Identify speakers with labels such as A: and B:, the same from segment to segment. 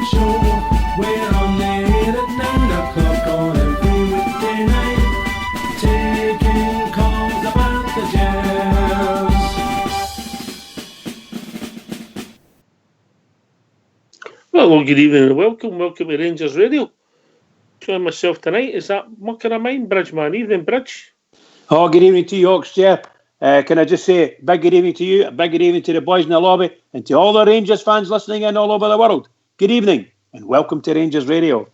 A: Talk Show. We're on there at 9 o'clock on every weekday night, taking calls about the Jazz.
B: Well, good evening and welcome to Rangers Radio. Join myself tonight is that mucker of mine, Bridgeman. Evening, Bridge.
C: Oh, good evening to you, Ox, Chair. Can I just say a big good evening to you, a big good evening to the boys in the lobby, and to all the Rangers fans listening in all over the world. Good evening, and welcome to Rangers Radio.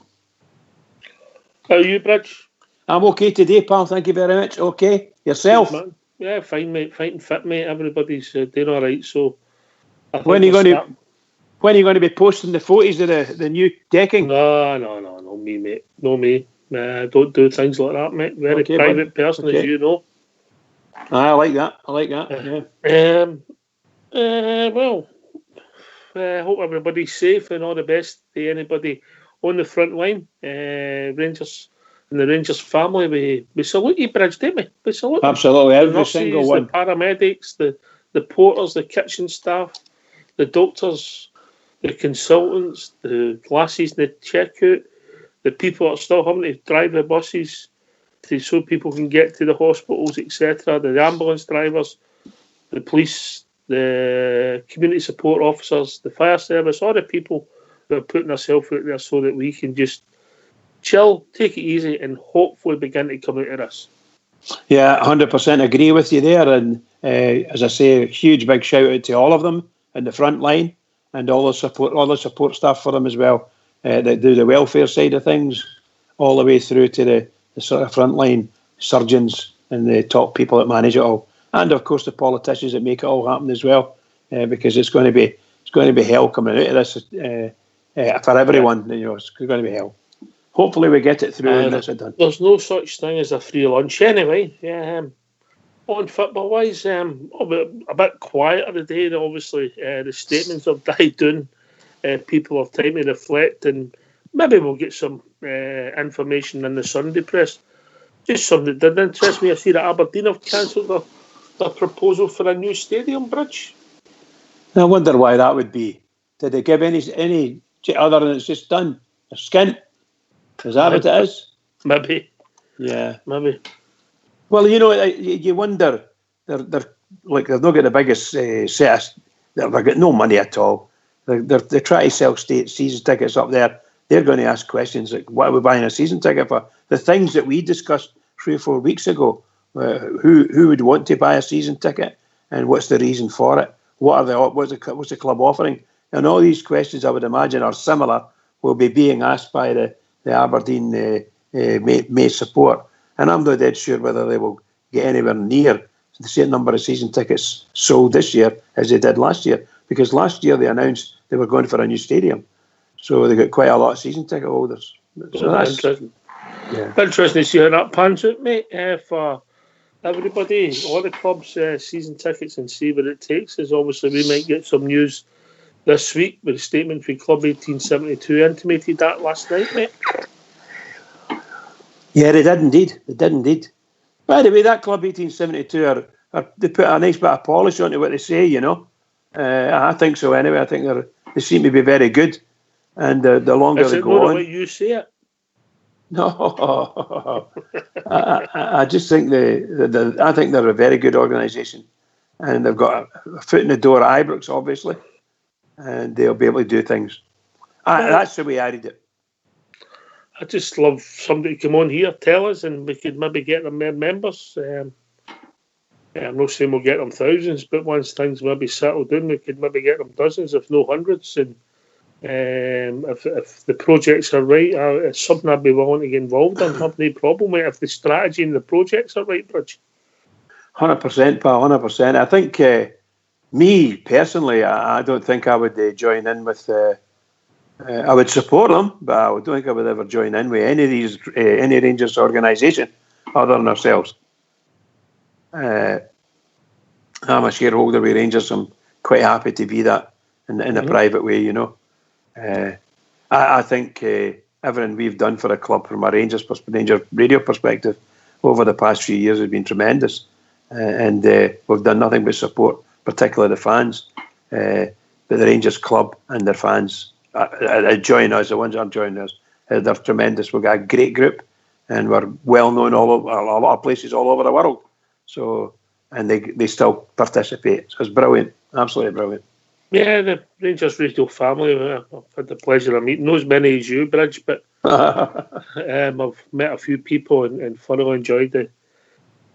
B: How are you, Bridge?
C: I'm okay today, pal. Thank you very much. Okay, yourself?
B: Good, man. Yeah, fine, mate. Fine and fit, mate. Everybody's doing all right. So, I think
C: When are you
B: we'll
C: going
B: start-
C: to? When are you going to be posting the photos of the new decking?
B: No, me, mate. No, me. Don't do things like that, mate. Very
C: Okay,
B: private
C: bud.
B: person,
C: Okay.
B: as you know.
C: I like that. Yeah.
B: Hope everybody's safe and all the best to anybody on the front line. Rangers and the Rangers family, we salute you, Bridge, don't we? We salute them.
C: Absolutely,
B: The
C: every
B: nurses,
C: single one.
B: the paramedics, the porters, the kitchen staff, the doctors, the consultants, the glasses, the checkout, the people that are still having to drive the buses so people can get to the hospitals, etc. The ambulance drivers, the police, the community support officers, the fire service, all the people that are putting themselves out there so that we can just chill, take it easy, and hopefully begin to come out of this.
C: Yeah, 100% agree with you there. And as I say, a huge big shout out to all of them in the front line and all the support staff for them as well that do the welfare side of things, all the way through to the sort of frontline surgeons and the top people that manage it all, and of course the politicians that make it all happen as well, because it's going to be hell coming out of this for everyone. You know, it's going to be hell. Hopefully we get it through and that's it done.
B: There's no such thing as a free lunch anyway. On football wise, a bit quieter today. Obviously, the statements have died down. People have time to reflect, and maybe we'll get some information in the Sunday press. Just something that didn't interest me. I see that Aberdeen have cancelled their proposal for a new stadium, Bridge.
C: I wonder why that would be. Did they give any other than it's just done? A skint? Is that what it is?
B: Maybe.
C: Yeah.
B: Maybe.
C: Well, you know, you wonder. They've not got the biggest set. They've got no money at all. They try to sell season tickets up there. They're going to ask questions like, "What are we buying a season ticket for?" The things that we discussed 3 or 4 weeks ago. Who would want to buy a season ticket, and what's the reason for it? What's the club offering? And all these questions, I would imagine, are similar. Will be being asked by the Aberdeen May support, and I'm not dead sure whether they will get anywhere near the same number of season tickets sold this year as they did last year. Because last year they announced they were going for a new stadium, so they got quite a lot of season ticket holders. So that's
B: interesting.
C: Yeah.
B: Interesting to see how that pans out, mate, for everybody, all the clubs' season tickets, and see what it takes. As obviously we might get some news this week with a statement from Club 1872 intimated that last night, mate.
C: Yeah, they did indeed. By the way, that Club 1872 they put a nice bit of polish onto what they say, you know. I think so anyway. I think they seem to be very good, and the longer
B: Is
C: they
B: it
C: go
B: not
C: on.
B: the way you say it?
C: No, I just think I think they're a very good organisation, and they've got a foot in the door at Ibrox, obviously, and they'll be able to do things. That's the way I read it.
B: I just love somebody to come on here, tell us, and we could maybe get them more members. I'm not saying we'll get them thousands, but once things maybe settle down, we could maybe get them dozens, if no hundreds. And if the projects are right, it's something I'd be willing to get involved in. Have no problem with it if the strategy and the projects are right, Bridge.
C: 100%, pal, 100%. I think me personally, I don't think I would join in with. I would support them, but I don't think I would ever join in with any of these any Rangers organisation other than ourselves. I'm a shareholder with Rangers. I'm quite happy to be that in a private way, you know. I think everything we've done for a club from a Ranger radio perspective over the past few years has been tremendous, and we've done nothing but support, particularly the fans. But the Rangers club and their fans join us, the ones that are joining us, they're tremendous. We've got a great group, and we're well known all over a lot of places all over the world. So, and they still participate. So it's brilliant, absolutely brilliant.
B: Yeah, the Rangers Radio family, I've had the pleasure of meeting, not as many as you, Bridge, but I've met a few people and thoroughly enjoyed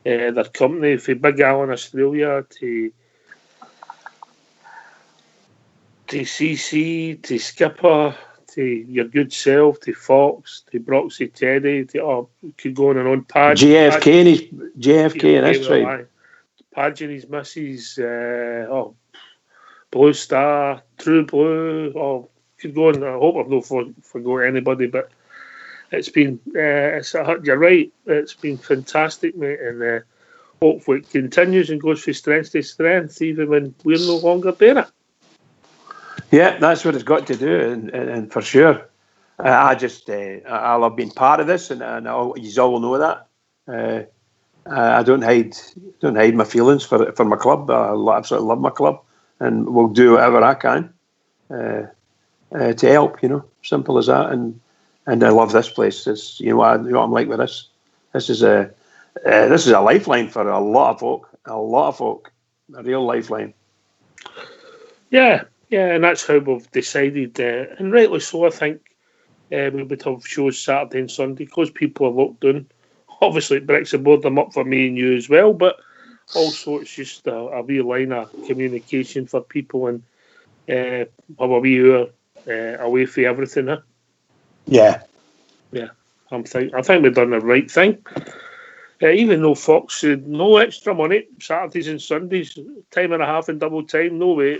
B: their company. From Big Al in Australia to CC, to Skipper, to your good self, to Fox, to Broxy Teddy, to could go on and on.
C: JFK and his tribe.
B: Padge and his missus, Blue Star, True Blue, could go on. I hope I've not forgot anybody, but it's been, you're right, it's been fantastic, mate, and hopefully it continues and goes from strength to strength, even when we're no longer there.
C: Yeah, that's what it's got to do, and for sure. I'll have been part of this, and you all know that. I don't hide my feelings for my club. I absolutely love my club, and will do whatever I can to help. Simple as that. And I love this place. It's, what I'm like with this. This is a lifeline for a lot of folk. A real lifeline.
B: Yeah, and that's how we've decided, and rightly so. I think we would have shows Saturday and Sunday because people are locked down. Obviously, it breaks the board them up for me and you as well, but also it's just a wee line of communication for people and have a wee hour away from everything. Huh?
C: Yeah.
B: I think we've done the right thing. Even though Fox said no extra money, Saturdays and Sundays, time and a half and double time, no way.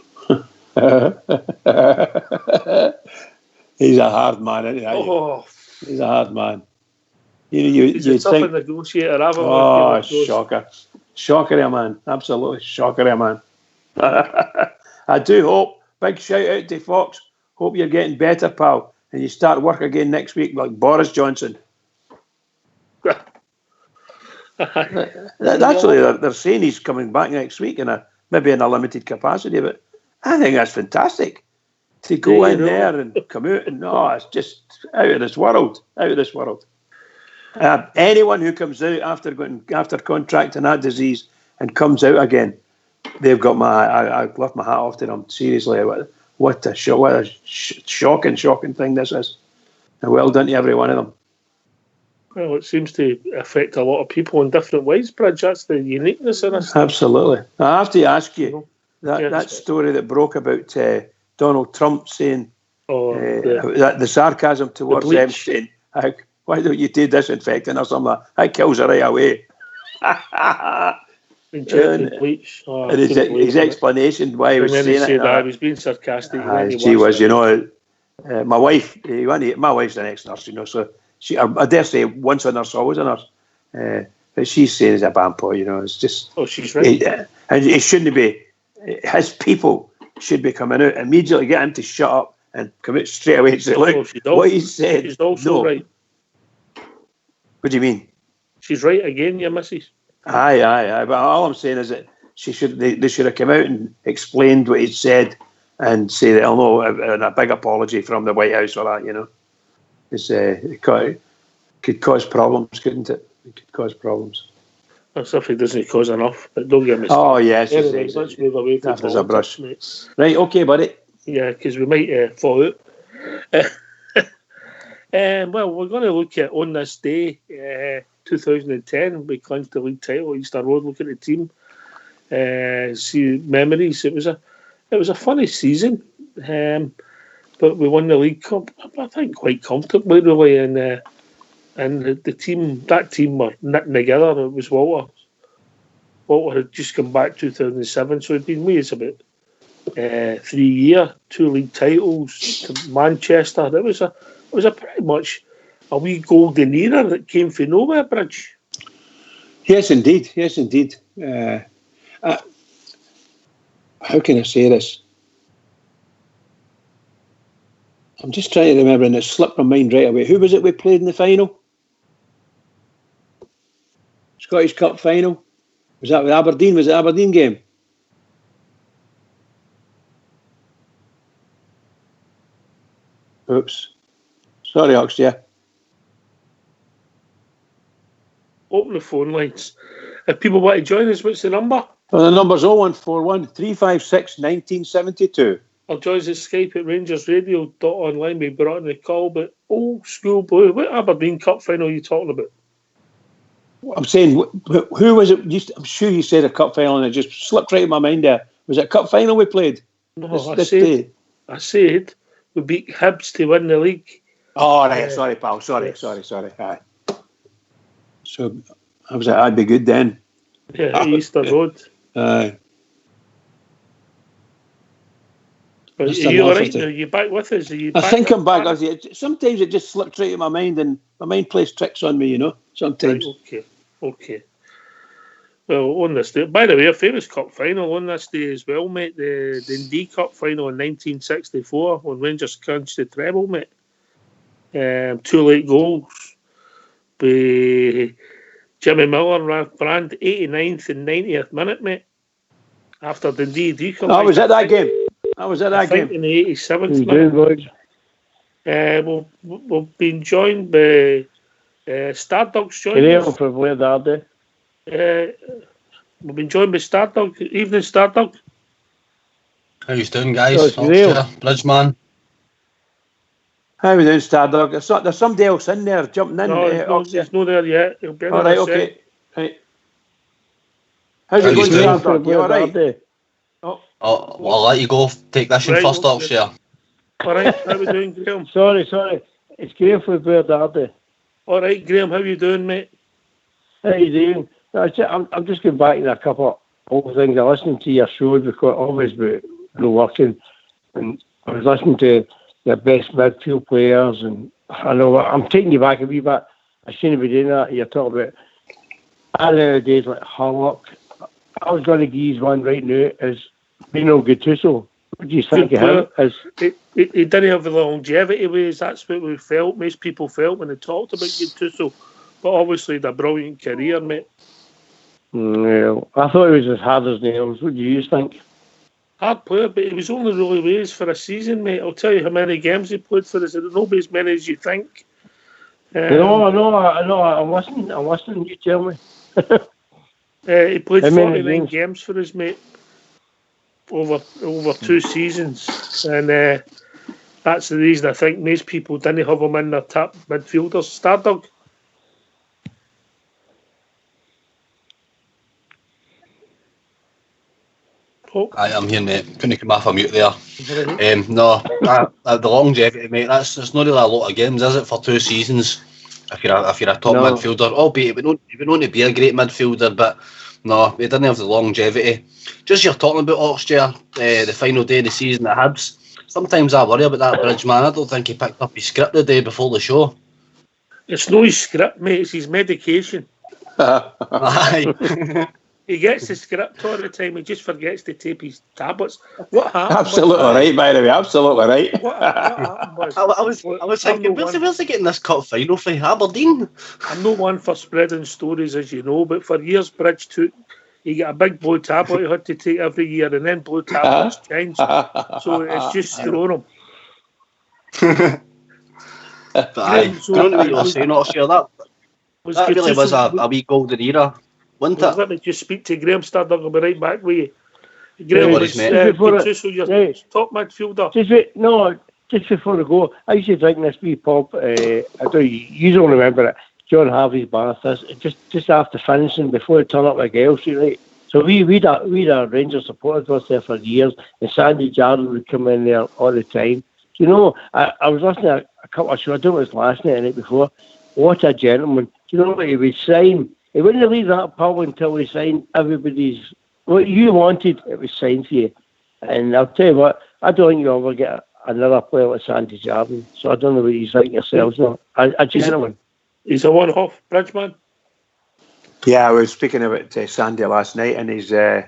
C: He's a hard man, isn't he? He's a hard man.
B: He's a tough negotiator.
C: Shocker, man. Absolutely shocker, man. I do hope. Big shout out to Fox. Hope you're getting better, pal, and you start work again next week like Boris Johnson. Actually, they're saying he's coming back next week maybe in a limited capacity, but I think that's fantastic to go in there and come out, and it's just out of this world. Anyone who comes out after contracting that disease and comes out again, they've got I left my hat off to them. Seriously, what a shocking thing this is, and well done to every one of them.
B: Well, it seems to affect a lot of people in different ways, Bridge. That's the uniqueness in this.
C: Absolutely. I have to ask you, that story that broke about Donald Trump saying that the sarcasm towards them saying, why don't you do disinfectant or something? That kills her right away.
B: Injecting bleach.
C: And his explanation why he was saying it.
B: He was being sarcastic.
C: She was, my wife's an ex-nurse, so I dare say once a nurse, always a nurse. But she's saying it's a bampo, it's just...
B: Oh, she's right.
C: And it shouldn't be... His people should be coming out, immediately get him to shut up and come out straight away and say, look, what he said...
B: She's also right.
C: What do you mean?
B: She's right again, your missus.
C: Aye. But all I'm saying is that they should have come out and explained what he'd said and say that, and a big apology from the White House or that, It could cause problems, couldn't it? It could cause problems.
B: That's if it doesn't cause enough, but don't get me started.
C: Oh, yes.
B: Anyway, let's move away from
C: that was a brush.
B: Mate.
C: Right, okay, buddy.
B: Yeah, because we might fall out. Well, we're going to look at on this day, 2010, we clinched the league title, Easter Road, look at the team, see memories. It was a funny season, but we won the League Cup, I think, quite comfortably, really, and the team were knitting together. It was Walter. Walter had just come back 2007, so it'd been with us about 3 years, 2 league titles to Manchester. It was a pretty much a wee golden era that came from nowhere, Bridge.
C: Yes, indeed. How can I say this? I'm just trying to remember, and it slipped my mind right away. Who was it we played in the final? Scottish Cup final? Was that with Aberdeen? Was it Aberdeen game? Oops. Sorry, Oxia.
B: Open the phone lines. If people want to join us, what's the number?
C: Well, the number's 0141 356 1972.
B: Or join us at Skype at rangersradio.online. We brought in the call, but old school blue. What Aberdeen Cup final are you talking about?
C: I'm saying, who was it? I'm sure you said a cup final and it just slipped right in my mind there. Was it a cup final we played?
B: No,
C: This day?
B: I said we beat Hibs to win the league.
C: Oh, right. Sorry, pal. Sorry. Aye. So, I was like, I'd be good then.
B: Yeah, Easter Road.
C: Aye.
B: Are
C: Just
B: you
C: an
B: all right
C: officer.
B: now? Are you back with us? Are you
C: I
B: back
C: think
B: with
C: I'm back.
B: us?
C: Sometimes it just slips right in my mind and my mind plays tricks on me, you know, sometimes.
B: Right, okay. Well, on this day, by the way, a famous cup final on this day as well, mate. The Dundee Cup final in 1964 when Rangers clinched the treble, mate. 2 late goals by Jimmy Miller and Ralph Brand, 89th and 90th minute, mate. After Dundee declined.
C: I was at that game.
B: I think in the 87th minute. We've been joined by Stardog's joining us.
D: for Blair Dardy.
B: We've been joined by Stardog. Evening, Stardog.
E: How you doing, guys?
D: Oh, it's real.
E: Bridgeman.
C: How are we doing, Stardog? There's somebody else in there jumping in.
B: No, he's not there yet. He'll be in
C: All
B: in
C: right,
B: a sec.
C: okay. Right. How's it
E: How
C: going,
E: you doing?
C: Stardog? You all right?
E: Oh, well, I'll let you go. Take this in
B: Right,
E: first,
B: okay.
E: Oxshire.
B: All right, how we doing, Graham?
D: Sorry. It's Graham for Blair Dardy.
B: All right, Graham, how you doing, mate?
D: How you doing? No, I'm just going back to a couple of old things. I listened to your show because always about working, and I was listening to the best midfield players, and I know I'm taking you back a wee bit. I shouldn't be doing that. You're talking about earlier days like Harlock. I was going to give you one right now is Bino Gattuso. What do you think
B: Good
D: of him?
B: He didn't have the longevity ways. That's what we felt. Most people felt when they talked about Gattuso. But obviously, the brilliant career, mate.
D: No, I thought he was as hard as nails. What do you think?
B: Hard player, but he was only really ways for a season, mate. I'll tell you how many games he played for us. Nobody as many as you think.
D: No, I'm listening. You tell me.
B: He played
D: How many
B: 49
D: games?
B: games for us, mate, over 2 seasons. And that's the reason I think most people didn't have him in their top midfielders. Stardog.
E: I'm here, mate. Couldn't come off a mute there. The longevity, mate. It's not really a lot of games, is it, for 2 seasons? If you're a top
D: No.
E: midfielder, albeit he went on to be a great midfielder, but no, he didn't have the longevity. Just you're talking about Oxshire, the final day of the season at Hibs. Sometimes I worry about that Bridgeman. I don't think he picked up his script the day before the show.
B: It's no his script, mate. It's his medication.
E: Aye.
B: He gets the script all the time. He just forgets to take his tablets. What happened?
C: Absolutely right, by the way. Absolutely right.
B: What happened was,
E: I was thinking, where's he getting this cup final for Aberdeen?
B: I'm no one for spreading stories, as you know, but for years, Bridge took. He got a big blue tablet he had to take every year, and then blue tablets changed. So it's just thrown him.
E: But aye,
B: So-
E: I don't know what you were saying, Oxshire. That really was a wee golden era, wasn't
B: Well,
E: it?
B: let me just speak to Graham Stardog. I'll be right back with you.
E: No
B: Graham,
E: worries,
B: was
E: mate.
B: Gattuso your
D: Right.
B: top midfielder?
D: Just before I go, I used to drink this wee pub. I don't. You don't remember it. John Harvey's bar. Just after finishing, before I turn up like else, right? So we'd our Rangers supporters was there for years, and Sandy Jarden would come in there all the time. You know, I was listening to a couple of shows. I don't know if it was last night or the night before. What a gentleman! You know what he would sign? He wouldn't leave that pub until he signed everybody's. What you wanted, it was signed for you. And I'll tell you what, I don't think you'll ever get another player like Sandy Jarden. So I don't know what you think yourselves now. A gentleman.
B: He's a one-off, Bridgeman.
C: Yeah, I was speaking about Sandy last night, and the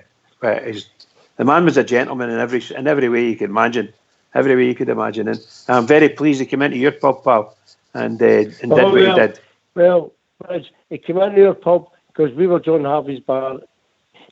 C: man was a gentleman in every way you could imagine. Every way you could imagine. And I'm very pleased he came into your pub, pal, and did what he did.
D: Well, he came into your pub because we were John Harvey's bar.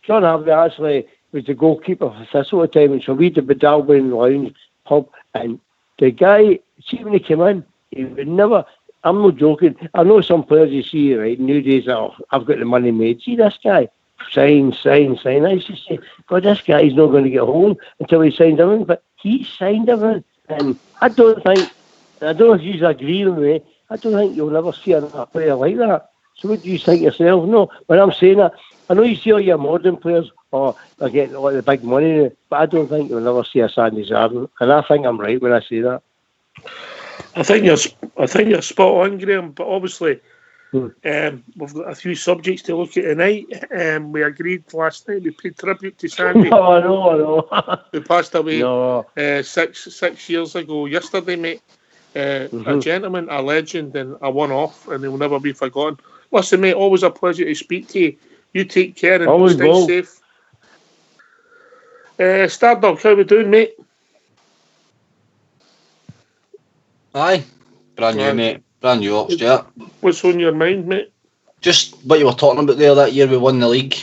D: John Harvey actually was the goalkeeper for Thistle at the time, and so we did the Bedalwyn Lounge pub, and the guy see when he came in, he would never. I'm not joking. I know some players you see right nowadays. Oh, I've got the money made. See this guy, sign. I used to say, God, this guy is not going to get home until he signs everything. But he signed everything, and I don't know if you agree with me. I don't think you'll never see another player like that. So what do you think yourself? No, when I'm saying that, I know you see all your modern players, they're getting all the big money, but I don't think you'll never see a Sandy Zarden, and I think I'm right when I say that.
B: I think you're spot on, Graham. But obviously, we've got a few subjects to look at tonight. We agreed last night we paid tribute to Sandy.
D: No, I know.
B: Who passed away
D: No.
B: 6 years ago yesterday, mate. A gentleman, a legend, and a one-off, and he'll never be forgotten. Listen, mate, always a pleasure to speak to you. You take care and
D: Always
B: stay
D: will.
B: safe. Stardog, how we doing, mate?
E: Aye, brand new, mate. Brand new, Stuart.
B: What's on your mind, mate?
E: Just what you were talking about there that year we won the league.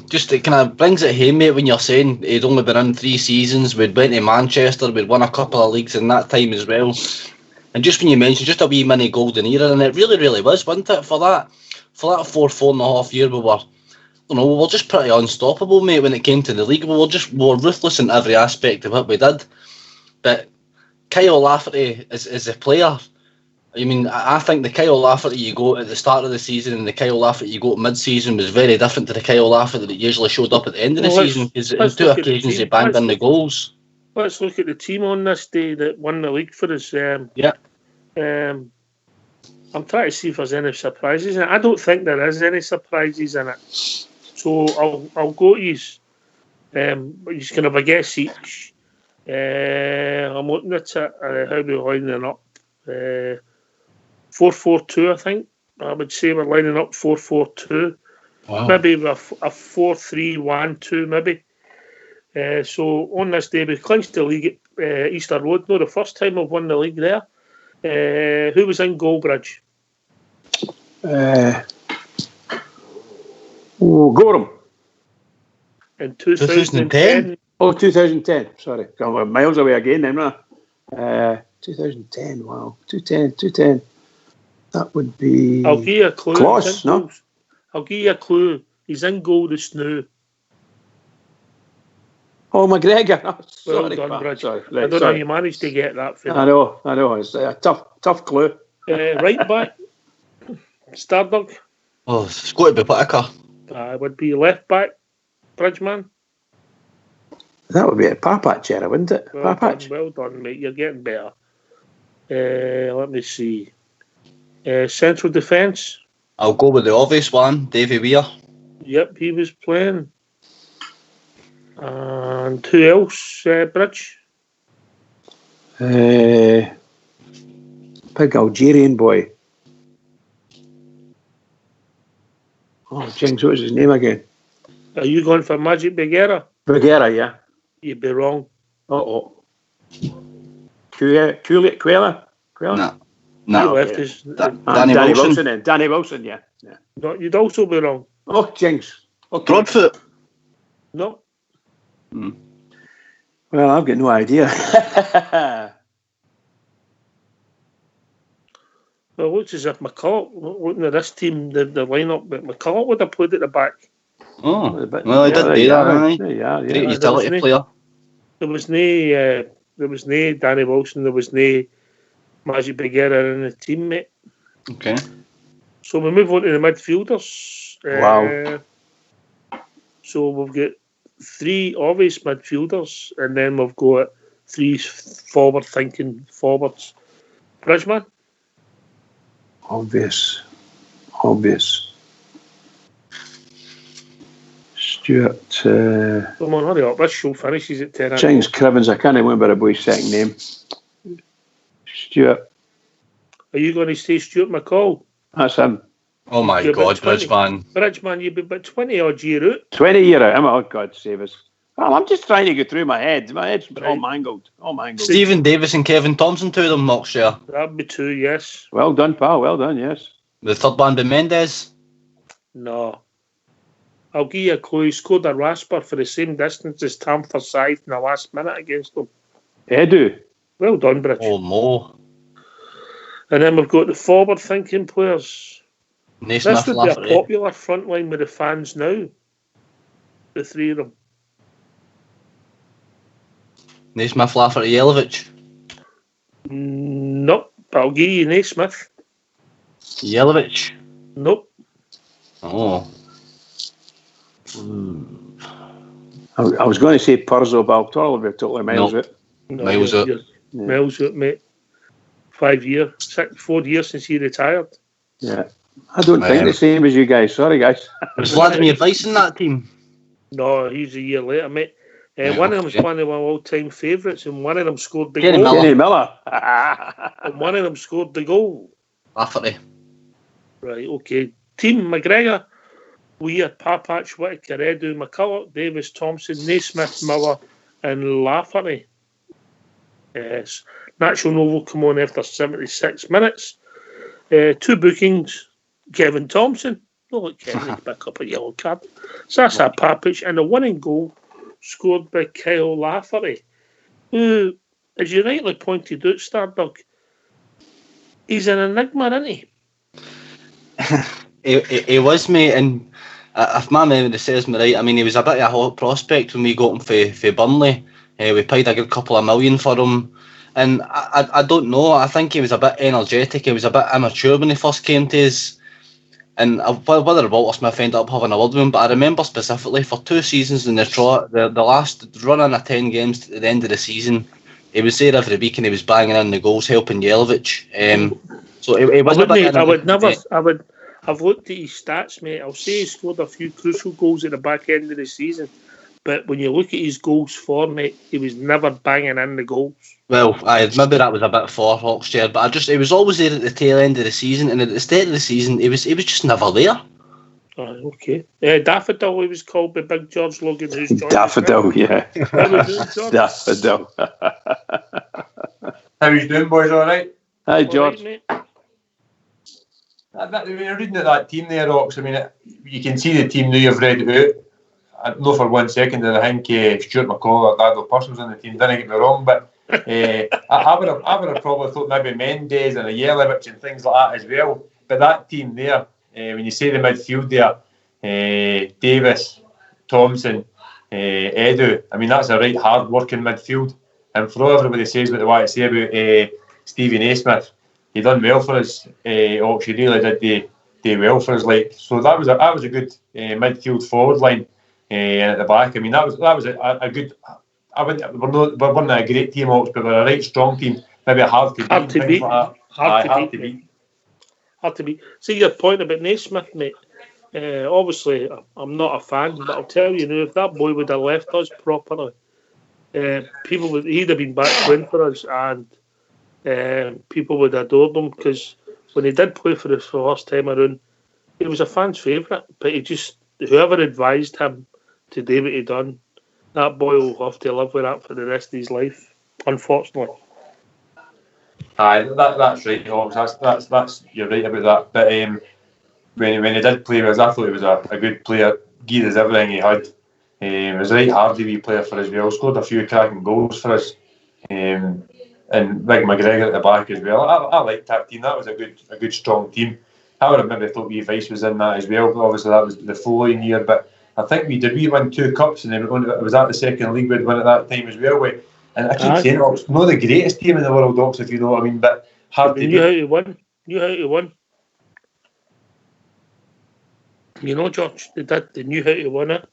E: Just it kind of brings it home, mate, when you're saying he'd only been in 3 seasons. We'd went to Manchester, we'd won a couple of leagues in that time as well. And just when you mentioned just a wee mini golden era, and it really was, wasn't it? For that 4.5 year, we were just pretty unstoppable, mate, when it came to the league. We were ruthless in every aspect of what we did. But Kyle Lafferty is a player. I mean, I think the Kyle Lafferty you got at the start of the season and the Kyle Lafferty you got mid-season was very different to the Kyle Lafferty that usually showed up at the end of the season. Because on 2 occasions he banged in the goals.
B: Let's look at the team on this day that won the league for us. I'm trying to see if there's any surprises in it. I don't think there is any surprises in it. So I'll go to yous. You're going to have a guess each. I'm looking at it, how we're lining up. 4-4-2, I think. I would say we're lining up 4-4-2.
E: Wow.
B: Maybe a 4-3-1-2, maybe. So on this day, we clinched the league at Easter Road. No, the first time we've won the league there. Who was in goal, Bridge?
C: Gorham.
B: In 2010.
C: Oh, 2010. Sorry. I'm miles away again then, right? 2010, wow. 210. That would be...
B: I'll give you a clue.
C: Kloss, no?
B: I'll give you a clue. He's in goal this now.
C: Oh, McGregor. Oh,
B: Well
C: sorry,
B: done, Bridge.
C: Sorry.
B: I don't know how you managed to get that.
C: I know. It's a tough clue.
B: Right back, Stardog.
E: Oh, it's got to be Whittaker.
B: Would be left back, Bridgeman.
C: That would be a Papach era, wouldn't it? Papach.
B: Well done, mate. You're getting better. Let me see. Central defence.
E: I'll go with the obvious one, Davy Weir.
B: Yep, he was playing. And who else, Bridge?
C: Big Algerian boy. Oh, Jinx, what was his name again?
B: Are you going for Magic Beguera?
C: Beguera, yeah.
B: You'd be wrong.
C: Uh-oh. Quella?
E: No.
B: He left his,
E: Danny Wilson.
C: Then. Danny Wilson, yeah.
B: no, you'd also be wrong.
C: Oh, Jinx. Okay.
E: Broadfoot.
B: No.
C: Well, I've got no idea.
B: Well, it looks as if McCulloch, looking at this team, the lineup, but McCulloch would have played at the back.
E: Oh, well, he did do that, aye.
C: Yeah.
E: Great utility player.
B: There was no Danny Wilson, there was no Magic Beguera in the team, mate.
E: Okay.
B: So we move on to the midfielders.
C: Wow.
B: So we've got 3 obvious midfielders, and then we've got 3 forward-thinking forwards. Bridgeman?
C: Obvious. Stuart.
B: Come on, hurry up. This show finishes at 10.
C: James Crivens. I can't remember a boy's second name. Stuart.
B: Are you going to say Stuart McCall?
C: That's him.
E: Oh my
B: You're
E: God,
B: about 20.
E: Bridgeman.
B: Bridgeman, you'd be about 20 odd year out.
C: 20 year out. Oh, God save us. Well, I'm just trying to get through my head. My head's all
B: Right.
C: mangled.
E: Stephen Davis and Kevin Thompson, 2 of them, Knockshire.
B: That'd be 2, yes.
C: Well done, pal. Well done, yes.
E: The third one by Mendes.
B: No. I'll give you a clue. He scored a rasper for the same distance as Tam Forsyth in the last minute against them.
C: Edu.
B: Well done, Bridge.
E: Oh, Mo.
B: And then we've got the forward-thinking players. This
E: Naismith,
B: would be a
E: Lafferty.
B: popular front line with the fans now. The three of them.
E: Naismith, Lafferty, Jelavic.
B: Nope. But I'll give you Naismith.
E: Jelavic.
B: Nope.
E: Oh.
C: I was going to say Purzo, but I'll totally miles
E: No.
C: it.
B: No,
E: Miles out.
B: Miles out, mate. 4 years since he retired.
C: Yeah. I don't think the same as you guys. Sorry, guys.
E: Was Vladimir Weiss in that team?
B: No, he's a year later, mate. One of them's
E: okay.
B: one of my all-time favourites, and one of them scored the
E: Kenny
B: goal.
E: Miller.
C: Kenny Miller.
B: And one of them scored the goal.
E: Lafferty.
B: Right, okay. Team McGregor, Weir, Papach, Whittaker, Edu, McCulloch, Davis, Thompson, Naismith, Miller, and Lafferty. Yes. Nacho Novo come on after 76 minutes. 2 bookings. Kevin Thompson. No, look, Kevin, he'd pick up a yellow card. Sasa Papic, and the winning goal scored by Kyle Lafferty, who, as you rightly pointed out, Stardog, he's an enigma, isn't he?
E: He was, mate, and if my memory serves me right, I mean, he was a bit of a hot prospect when we got him for Burnley. We paid a good couple of million for him, and I don't know, I think he was a bit energetic, he was a bit immature when he first came to us, and whether Walter Smith ended up having a word with him, but I remember specifically for 2 seasons in the last run-in of 10 games at the end of the season, he was there every week and he was banging in the goals, helping Jelavic. So he was
B: I've looked at his stats, mate. I'll say he scored a few crucial goals at the back end of the season, but when you look at his goals for, mate, he was never banging in the goals.
E: Well, maybe that was a bit for Hawkshire, but he was always there at the tail end of the season, and at the start of the season, he was just never there.
B: Okay. Daffodil, he was called by Big George Logan. Who's joined
C: Daffodil, yeah.
B: How we doing, George?
C: Daffodil.
F: How you doing, boys? All right?
C: Hi, George.
B: All right, mate.
F: When you're reading at that team there, Ox, I mean, you can see the team now you've read it out. No, for 1 second, and I think Stuart McCall or Dado Purse was in the team. Didn't get me wrong, but I would have probably thought maybe Mendes and a Jelavic and things like that as well. But that team there, when you say the midfield there, Davis, Thompson, Edu, I mean, that's a right hard-working midfield. And for all everybody says what they want to say about Stevie Naismith, he done well for us. He really did do well for us. Like, so that was a good midfield forward line, and at the back, I mean, that was a good. We're not a great team, but we're a right strong team. Maybe hard to beat. Hard
B: to beat. See your point about Naismith, mate. Obviously, I'm not a fan, but I'll tell you now, if that boy would have left us properly, he'd have been back playing for us, and people would adore him, because when he did play for us for the first time around, he was a fan's favourite, but whoever advised him to do what he done, that boy will have to live with that for the rest of his life, unfortunately.
F: Aye, that's right, Hawks. That's you're right about that. But when he did play with us, I thought he was a good player. Gave us everything he had. He was a right hardy wee player for us. Well, scored a few cracking goals for us. And Big McGregor at the back as well. I liked that team. That was a good strong team. I would have maybe thought wee Weiss was in that as well. But obviously that was the following year. But I think we win 2 cups, and it was at the second league we'd win at that time as well. And I keep saying it's not the greatest team in the world, Ox, if you know what I mean, but hard to beat.
B: Knew how to win. You know, George, they knew how to win it.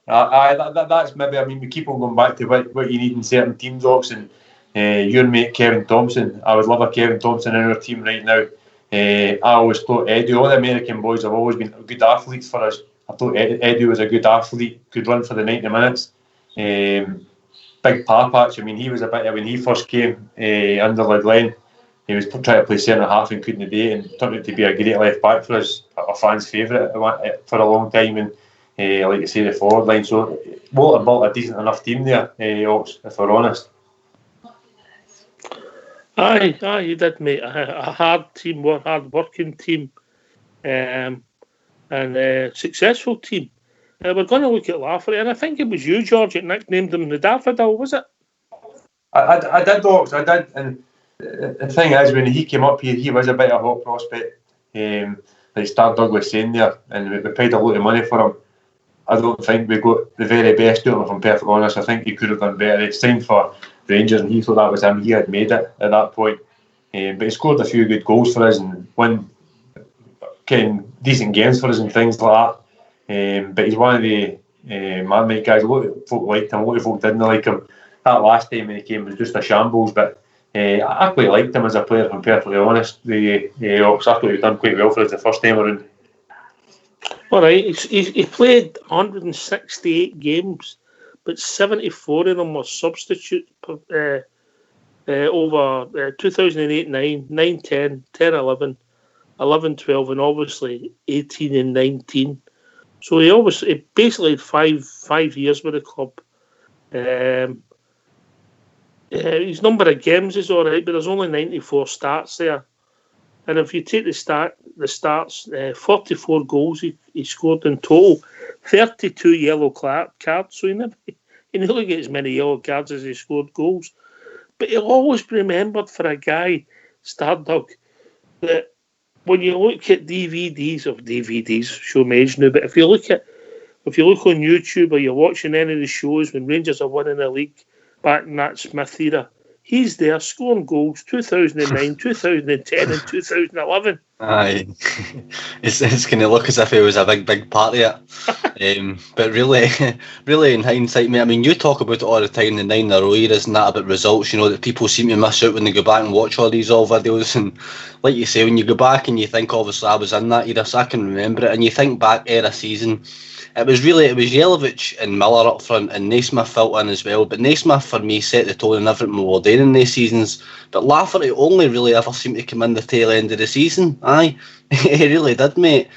F: That's maybe, I mean, we keep on going back to what you need in certain teams, Ox, and your mate Kevin Thompson. I would love a Kevin Thompson in our team right now. I always thought Edu, all the American boys have always been good athletes for us. I thought Edu was a good athlete, could run for the 90 minutes. Big Papach, I mean, he was a bit, when he first came under Ledlen, he was trying to play centre half and couldn't do it, and turned out to be a great left back for us, a fan's favourite for a long time, and like I say, the forward line. So Walter built a decent enough team there, if we're honest.
B: Aye, you did, mate. A hard team, hard working team, and a successful team. We're going to look at Lafferty, and I think it was you, George, that nicknamed him the Daffodil, was it?
F: I did, Ox, I did, and the thing is, when he came up here, he was a bit of a hot prospect. Like Star Douglas saying there, and we paid a lot of money for him. I don't think we got the very best out of him, if I'm perfectly honest. I think he could have done better. He signed for Rangers and he thought that was him. He had made it at that point. But he scored a few good goals for us and won decent games for us and things like that. But he's one of the Marmite guys. A lot of folk liked him, a lot of folk didn't like him. That last time when he came was just a shambles, but I quite liked him as a player, if I'm perfectly honest. I thought he done quite well for us the first time around.
B: All right, he played 168 games, but 74 of them were substitute over 2008, 9, 10, 10, 11, 11, 12, and obviously 18 and 19. So he basically had five years with the club. His number of games is all right, but there's only 94 starts there. And if you take the starts, 44 goals he scored in total, 32 yellow cards. So he nearly gets as many yellow cards as he scored goals. But he'll always be remembered for a guy, Stardug, that when you look at DVDs, show me age now, but if you look on YouTube or you're watching any of the shows when Rangers are winning the league back in that Smith era, he's there scoring goals 2009, 2010 and 2011.
E: Aye, it's going to look as if he was a big part of it. But really in hindsight, mate, I mean, you talk about it all the time, the 9 in a row era, isn't that about results, that people seem to miss out when they go back and watch all these old videos. And like you say, when you go back and you think, obviously I was in that era, so I can remember it, and you think back era season, it was Jelavic and Miller up front, and Naismith felt in as well. But Naismith for me set the tone and everything we were doing in these seasons. But Lafferty only really ever seemed to come in the tail end of the season. Aye, he really did, mate.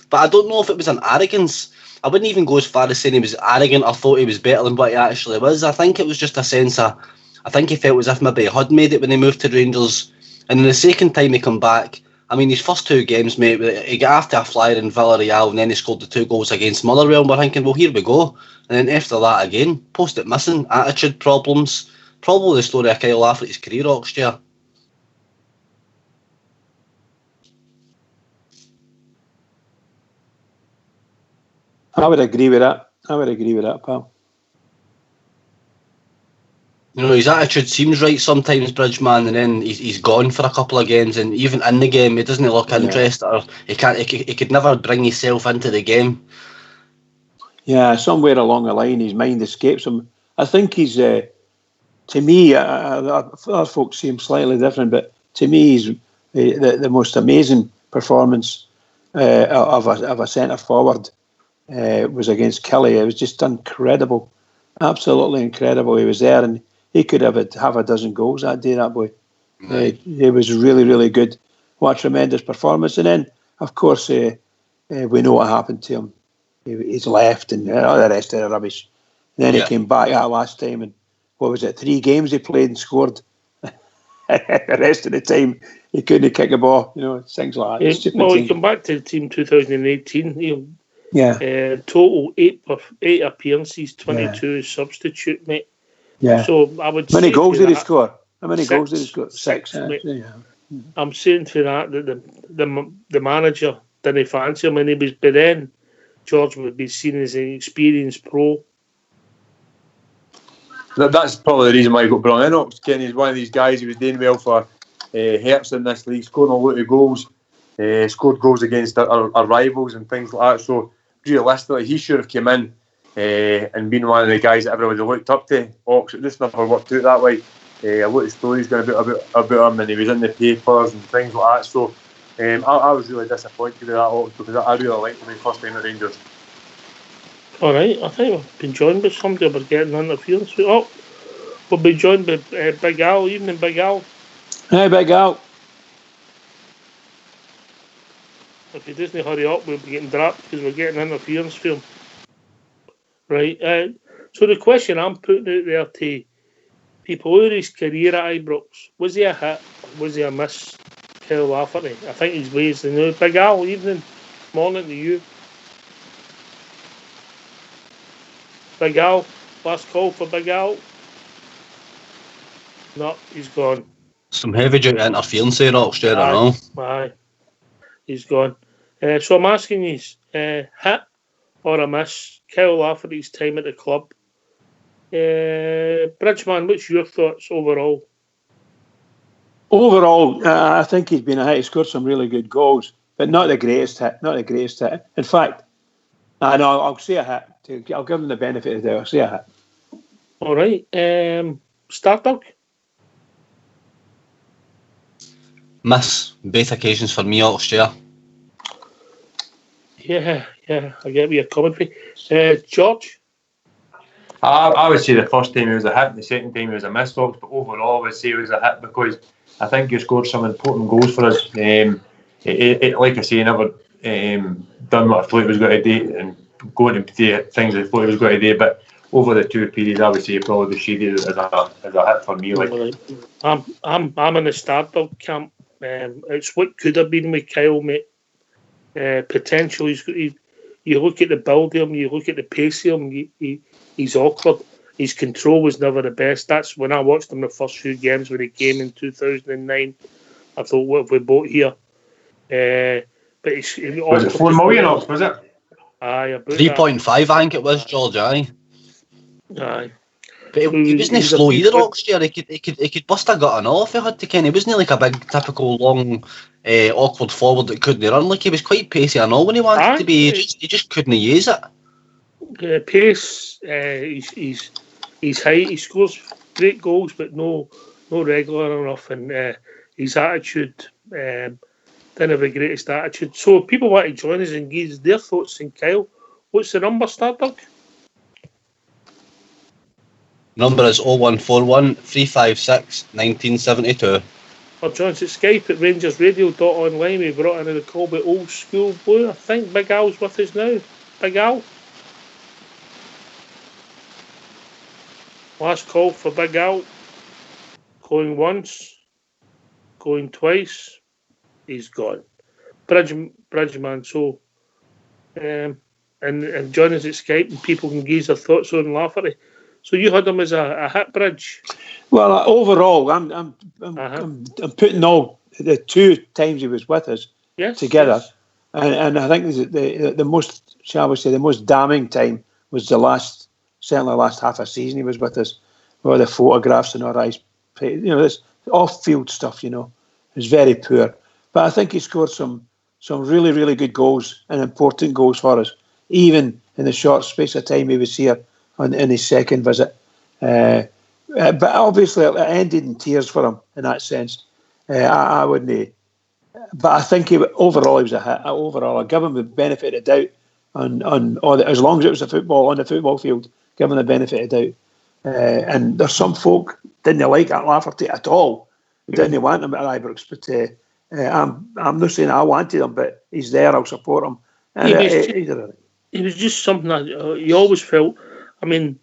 E: But I don't know if it was an arrogance. I wouldn't even go as far as saying he was arrogant or thought he was better than what he actually was. I think it was just a sense of, I think he felt as if maybe he had made it when he moved to Rangers. And then the second time he come back, I mean, his first 2 games, mate, he got after a flyer in Villarreal and then he scored the 2 goals against Motherwell, and we're thinking, well, here we go. And then after that again, post-it missing, attitude problems. Probably the story of Kyle Lafferty's career, Oxchair.
C: I would agree with that. Pal.
E: His attitude seems right sometimes, Bridgeman, and then he's gone for a couple of games, and even in the game, he doesn't look interested, or he could never bring himself into the game.
C: Yeah, somewhere along the line, his mind escapes him. I think he's, to me, other folks see him slightly different, but to me, he's the most amazing performance of a centre forward was against Kelly. It was just incredible, absolutely incredible. He was there, and he could have half a dozen goals that day, that boy. He was really, really good. What a tremendous performance. And then, of course, we know what happened to him. He's left and all the rest of the rubbish. And then he came back that last time, and what was it, 3 games he played and scored. The rest of the time, he couldn't kick a ball, things like that.
B: He came back to the team 2018. Total 8 appearances, 22 as substitute, mate.
C: Yeah.
B: So I would.
C: How many goals did he score?
B: 6, mate. Yeah. I'm saying for that the manager didn't fancy him, and he was. But then George would be seen as an experienced pro.
F: That's probably the reason why he got brought in. Ox Kenny is one of these guys who was doing well for Hearts in this league, scoring a lot of goals, scored goals against our rivals and things like that. So realistically, he should have come in and been one of the guys that everybody looked up to. Ox, it just never worked out that way. A lot of stories going about him, and he was in the papers and things like that. So I was really disappointed with that, Ox, because I really liked him when he first came at Rangers.
B: All right, I think we've been joined by somebody about getting interference. We'll be joined by Big Al. Evening, Big Al.
C: Hey, Big Al.
B: If he doesn't hurry up, we'll be getting dropped because we're getting interference for him. Right. So the question I'm putting out there to people over his career at Ibrox, was he a hit? Was he a miss? Kyle Lafferty. I think his ways. Big Al, evening. Morning to you. Big Al. Last call for Big Al. No, he's gone.
E: Some heavy duty interference there, Rochdale, I know.
B: Aye, he's gone. So I'm asking you, hit or a miss? Kyle Lafferty's time at the club. Bridgeman, what's your thoughts overall?
C: Overall, I think he's been a hit. He scored some really good goals, but not the greatest hit. Not the greatest hit. In fact, I'll say a hit. I'll give him the benefit of the doubt. I'll say a hit.
B: All right. Stardog?
E: Miss. Both occasions for me, Rochdale.
B: Yeah, I get where you're coming from. George?
F: I would say the first time he was a hit and the second time he was a miss, folks, but overall I would say he was a hit because I think he scored some important goals for us. Like I say, he never done what I thought he was going to do and going to do things I thought he was going to do, but over the two periods, I would say he probably shaded as a hit for me. Like.
B: I'm in the Stardog camp. It's what could have been with Kyle, mate. Potential. You look at the build of him, you look at the pace of him, he's awkward. His control was never the best. That's when I watched him the first few games when he came in 2009. I thought, what have we bought here? But
F: was it 4 million or was it?
B: Aye,
E: 3.5, I think it was, George. Aye. But he wasn't slow either, Rochdale. He could bust a gut and all if he had to, Ken. He wasn't like a big, typical, long, awkward forward that couldn't run. Like, he was quite pacey and all when he wanted to be. He just couldn't use it.
B: Pace, he's high. He scores great goals, but no regular enough. And his attitude, didn't have the greatest attitude. So if people want to join us and give their thoughts on Kyle, what's the number, Stardog?
E: Number is 0141 356 1972.
B: Or join us at Skype at rangersradio.online. We brought in the call by Old School Blue. I think Big Al's with us now. Big Al? Last call for Big Al. Going once. Going twice. He's gone. Bridgeman. So, and join us at Skype and people can give their thoughts on Lafferty. So you had him as a hit, Bridge?
C: Well, overall, I'm putting all the 2 times he was with us together, yes. And I think the most, shall we say, the most damning time was certainly the last half a season he was with us, where the photographs in our eyes, this off-field stuff, is very poor. But I think he scored some really, really good goals and important goals for us, even in the short space of time he was here in his second visit. But obviously it ended in tears for him in that sense. I wouldn't. But I think overall he was a hit. Overall, I give him the benefit of doubt as long as it was on the football field, give him the benefit of doubt. And there's some folk didn't like Lafferty at all. Didn't want him at Ibrox, but I'm not saying I wanted him, but he's there. I'll support him. And
B: he was just something that you always felt. I mean,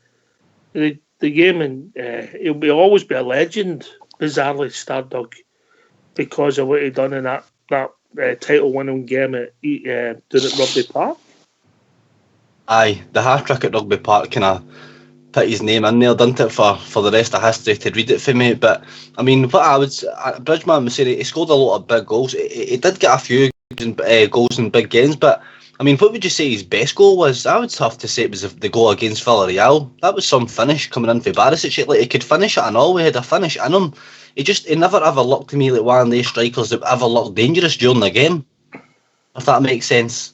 B: the game, and he'll always be a legend, bizarrely, Stardog, because of what he done in that title-winning game down at Rugby Park.
E: Aye, the hat-trick at Rugby Park kind of put his name in there, didn't it, for the rest of history to read it for me. But, I mean, Bridgeman was saying he scored a lot of big goals. He did get a few goals in big games, but I mean, what would you say his best goal was? I would have to say it was the goal against Villarreal. That was some finish coming in for Barisic. Like, he could finish it and all. We had a finish in him. He never ever looked to me like one of these strikers that ever looked dangerous during the game. If that makes sense.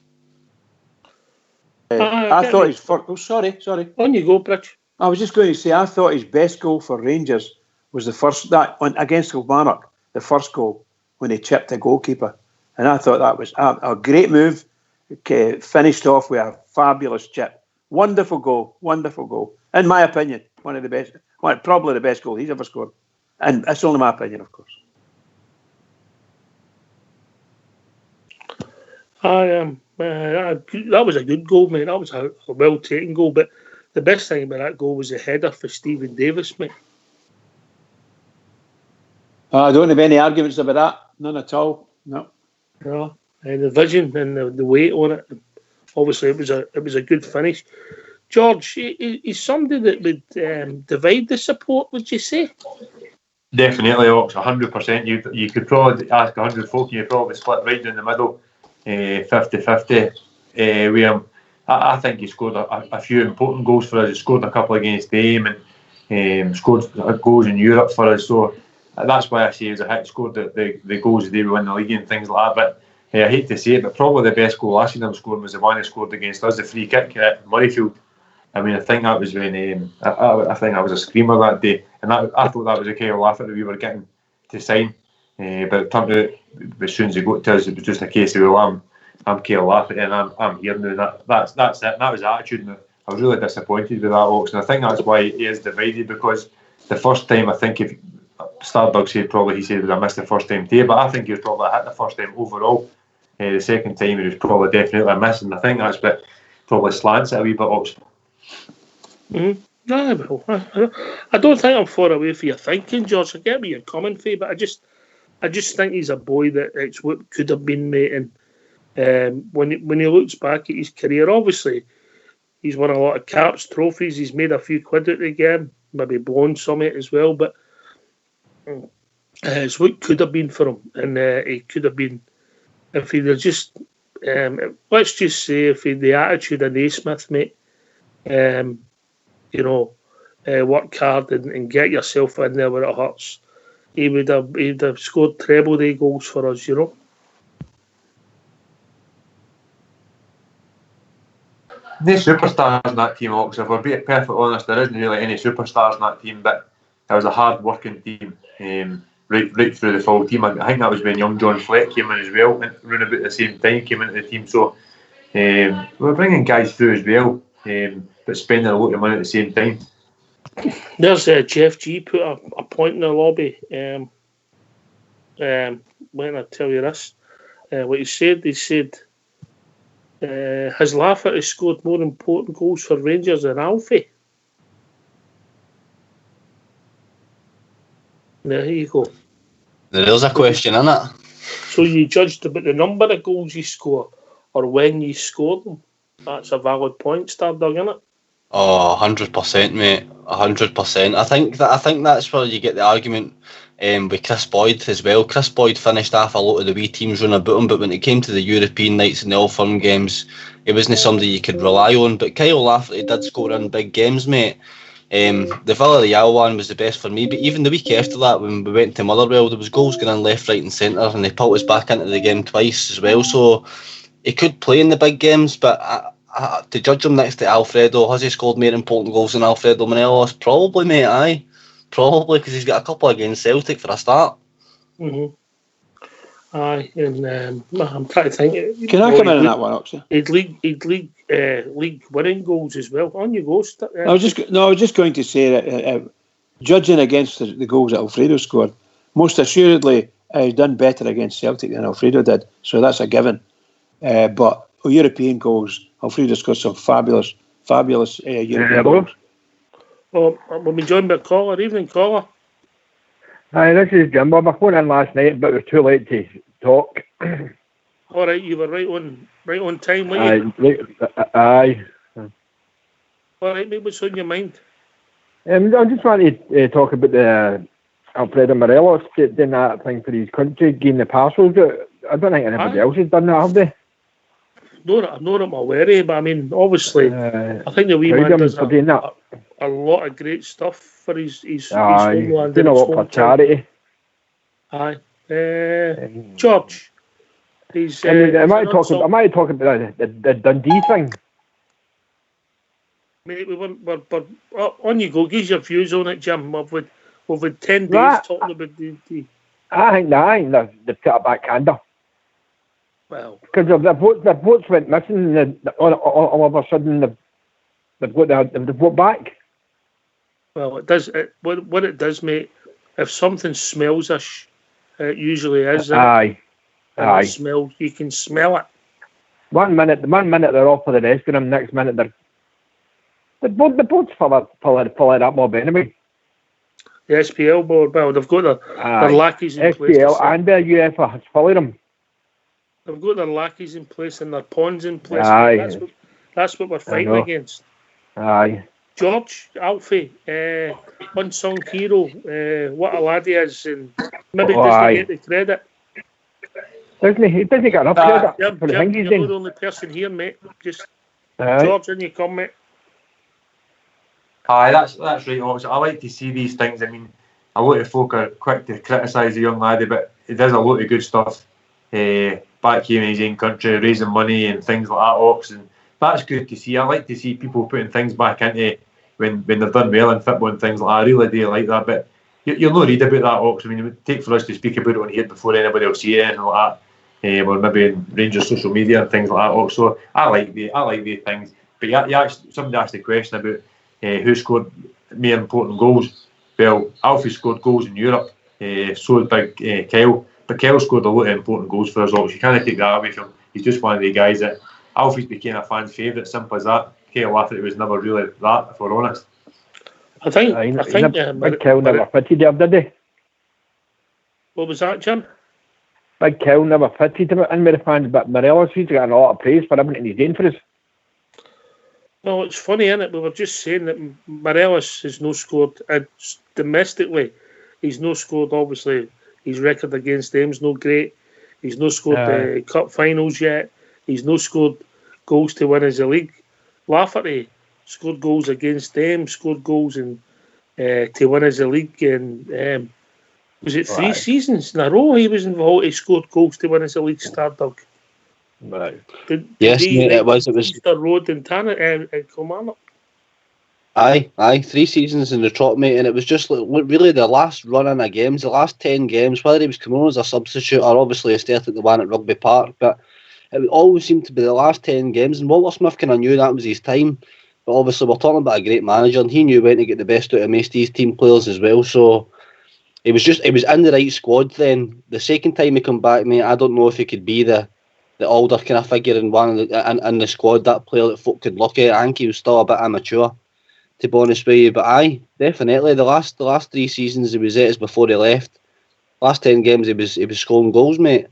C: I thought his first... Oh, sorry.
B: On you go, Bridge.
C: I was just going to say, I thought his best goal for Rangers was the first... against Kilmarnock, the first goal, when he chipped the goalkeeper. And I thought that was a great move. Finished off with a fabulous chip. Wonderful goal. In my opinion, one of the best, probably the best goal he's ever scored. And that's only my opinion, of course.
B: That was a good goal, mate. That was a well-taken goal. But the best thing about that goal was the header for Stephen Davis, mate.
C: I don't have any arguments about that. None at all. No.
B: No. And the vision and the weight on it. Obviously, it was a good finish. George, is somebody that would divide the support, would you say?
F: Definitely, Ox, 100%. You could probably ask 100 folk, and you probably split right down the middle, 50-50. Where I think he scored a few important goals for us. He scored a couple against them, and scored goals in Europe for us. So that's why I say he was a hit. Scored the goals they win the league and things like that. But I hate to say it, but probably the best goal I seen him scoring was the one he scored against us, the free kick at Murrayfield. I mean, I think that was when I think I was a screamer that day, and I thought that was a Kyle Lafferty that we were getting to sign. But it turned out as soon as he got to us, it was just a case of, well, I'm Kyle Lafferty and I'm here now. That's it. That was the attitude, and I was really disappointed with that, Ox. And I think that's why he is divided, because the first time, I think, if Stardug said probably he said I missed the first time too, but I think he was probably hit the first time overall. The second time he was probably definitely a miss, and I think that's what probably slants it a wee bit, Ox.
B: No, I don't think I'm far away from your thinking, George. I get where you're coming from, but I just think he's a boy that it's what could have been, mate. And when he looks back at his career, obviously he's won a lot of caps, trophies. He's made a few quid out of the game, maybe blown some of it as well. But it's what could have been for him, and he could have been if he'd have just let's just say if he had the attitude of Naismith, mate. Work hard and get yourself in there where it hurts. He'd have scored treble the goals for us,
F: No superstars in that team, Ox. If we're being perfectly honest, there isn't really any superstars in that team, but it was a hard-working team, right through the full team. I think that was when young John Fleck came in as well, and around about the same time came into the team. So we're bringing guys through as well, but spending a lot of money at the same time.
B: There's Jeff G put a point in the lobby. When I tell you this, what he said has Lafferty scored more important goals for Rangers than Alfie? There you go.
E: There's a question in it.
B: So you judged about the number of goals you score or when you score them. That's a valid point, Stardug, isn't it?
E: Oh, 100%, mate. 100%. I think that's where you get the argument with Chris Boyd as well. Chris Boyd finished off a lot of the wee teams running about him, but when it came to the European nights and the all-firm games, he wasn't somebody you could rely on. But Kyle Lafferty did score in big games, mate. The Villarreal one was the best for me, but even the week after that, when we went to Motherwell, there was goals going in left, right and centre, and they pulled us back into the game twice as well. So he could play in the big games, but to judge him next to Alfredo, has he scored more important goals than Alfredo Morelos? Probably, mate, aye. Probably, because he's got a couple against Celtic for a start.
B: Mm-hmm. Aye, and I'm trying to think.
C: Can I come in on that one, Oxley?
B: He'd league winning goals as well. On you go.
C: I was just going to say that judging against the goals that Alfredo scored, most assuredly he's done better against Celtic than Alfredo did. So that's a given. But European goals, Alfredo scored some fabulous European goals.
B: Well, we'll be joined by a caller. Evening, caller.
G: Hi, this is Jimbo. I phoned in last night, but it was too late to talk.
B: All right, you were right on time, weren't you?
G: Aye.
B: All right, mate, what's on your mind?
G: I just wanted to talk about the Alfredo Morelos doing that thing for his country, getting the parcels out. I don't think anybody else has done that, have they?
B: No, I'm not aware of, but I mean, obviously, I think the wee man does a lot of great stuff for his homeland.
G: Doing a lot for charity.
B: Aye. George.
G: I might talk about the Dundee thing.
B: Mate, we're on you go. Give your views on it, Jim. We've had 10 days talking about the.
G: I think they put it back hander.
B: Well,
G: because the boats went missing, and all of a sudden they've got the boat back.
B: Well, it does. What it does, mate. If something smells it usually is.
G: Aye.
B: Smell. You can smell it.
G: One minute they're off for the rest of them. Next minute the boat's full of that mob anyway.
B: The SPL board, well, they've got their lackeys in place.
G: SPL and the UEFA has followed them.
B: They've got their lackeys in place and their pawns in place.
G: Aye.
B: That's what we're fighting against.
G: Aye.
B: George, Alfie, unsung hero, what a lad he is, and maybe
G: Oh,
B: doesn't
G: aye.
B: get the credit.
G: Doesn't he? He doesn't get enough
F: Nah,
G: credit for the
B: Jim,
G: things he's
B: you're not the
G: doing.
B: only person here, mate. Just
G: Aye.
B: George, in you come, mate.
F: Aye, that's right. Obviously, I like to see these things. I mean, a lot of folk are quick to criticise the young laddie, but he does a lot of good stuff back here in his own country, raising money and things like that. Ox, and that's good to see. I like to see people putting things back into when they've done well in football and things like that. I really do like that. But you'll not read about that, Ox. I mean, it would take for us to speak about it on here before anybody will see anything like that. Or maybe in Rangers social media and things like that. Ox. So I like the things. But somebody asked the question about who scored more important goals. Well, Alfie scored goals in Europe, so did Kyle. But Kyle scored a lot of important goals for us all. You can't take that away from him. He's just one of the guys that Alfie's became a fan favourite, simple as that. Kyle Lafferty was never really that, if we're honest.
B: I think.
G: Big Kel never fitted there, did he?
B: What was that, Jim?
G: Big Kel never fitted him in with the fans, but Morelos, he's got a lot of praise for everything he's doing for us.
B: Well, it's funny, isn't it? We were just saying that Morelos has no scored domestically. He's no scored, obviously. His record against them's no great. He's no scored cup finals yet. He's no scored goals to win as a league. Lafferty scored goals against them, scored goals to win as a league. And was it 3 seasons in a row he was involved? He scored goals to win as a league star, Doug.
G: Right.
E: Yes, mate, it was.
B: Easter Road and Kilmarnock.
E: Aye, 3 seasons in the trot, mate, and it was just really the last run in of games, the last 10 games, whether he was coming on as a substitute or obviously a start at the one at Rugby Park, but it always seemed to be the last 10 games, and Walter Smith kind of knew that was his time, but obviously we're talking about a great manager, and he knew when to get the best out of most of his team players as well, so he was in the right squad then. The second time he come back, mate, I don't know if he could be the older kind of figure in the squad, that player that folk could look at. I think he was still a bit immature, to be honest with you, but aye, definitely the last 3 seasons he was at us before he left. Last 10 games he was scoring goals, mate.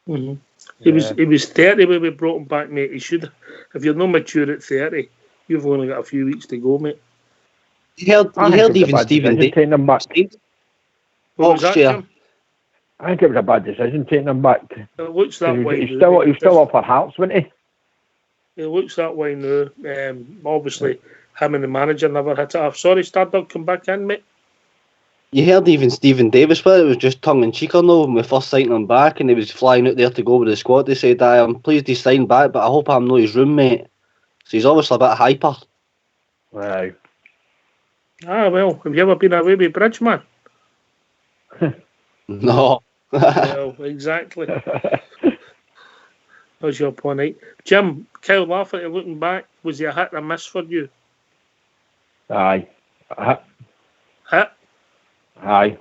B: Mm-hmm. He was 30 when we brought him back, mate. He should. If you're not mature at 30, you've only got a few weeks to go, mate.
E: You heard even Stephen Davis.
B: What was that, Jim?
G: I think it was a bad decision taking him back.
B: It looks that way.
G: He's still up for Hearts, wasn't he?
B: It looks that way now. Obviously, him and the manager never hit it off. Sorry, Stardog, come back in, mate.
E: You heard even Stephen Davis, whether it was just tongue in cheek or no, when we first signed him back and he was flying out there to go with the squad, they said, I'm pleased he's signed back, but I hope I'm not his roommate. So he's obviously a bit hyper.
G: Right.
B: Well, have you ever been away with Bridgeman?
E: No.
B: Well, exactly. That's your point, right? Jim, Kyle Lafferty, looking back, was he a hit or miss for you?
G: Aye.
B: Hit?
G: Aye.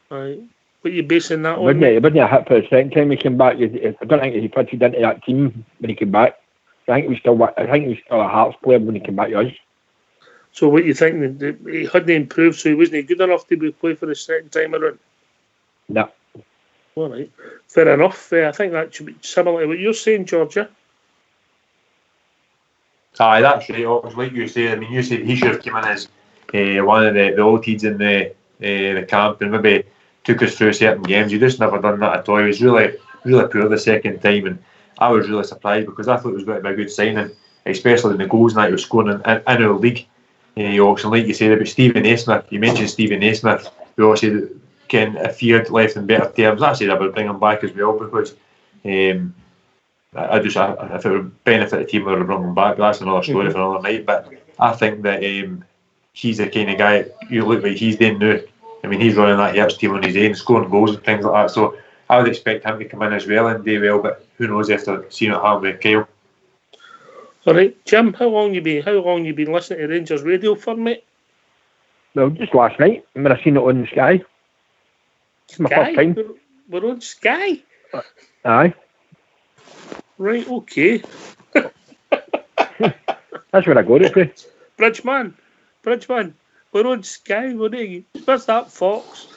B: What are you basing that on?
G: He wasn't a hit for the second time he came back. I don't think he fitted into that team when he came back. I think he was still a Hearts player when he came back to us.
B: So what you think? He hadn't improved, so he wasn't good enough to play for the second time around?
G: No.
B: All right. Fair enough. I think that should be similar to what you're saying, Georgia.
F: Aye, that's right. Like you say, I mean, you said he should have come in as one of the old kids in the camp and maybe took us through certain games. He just never done that at all. He was really, really poor the second time, and I was really surprised because I thought it was going to be a good signing, especially in the goals that he was scoring in our league. Also, like you said about Stephen A. Smith, you mentioned Stephen A. Smith, who also feared left in better terms. I said I would bring him back as well because if it would benefit the team, I would bring him back. But that's another story for another night. But I think that he's the kind of guy you look like he's doing now. I mean, he's running that Hertz team on his own, scoring goals and things like that. So I would expect him to come in as well and do well. But who knows after seeing what happened with Kyle.
B: All right, Jim. How long you been listening to Rangers radio for, mate?
G: Well, just last night when I seen it on Sky. It's my first time.
B: We're on Sky.
G: Aye.
B: Right. Okay.
G: That's where I got it from.
B: Bridgeman, we're on Sky. What's that, Fox?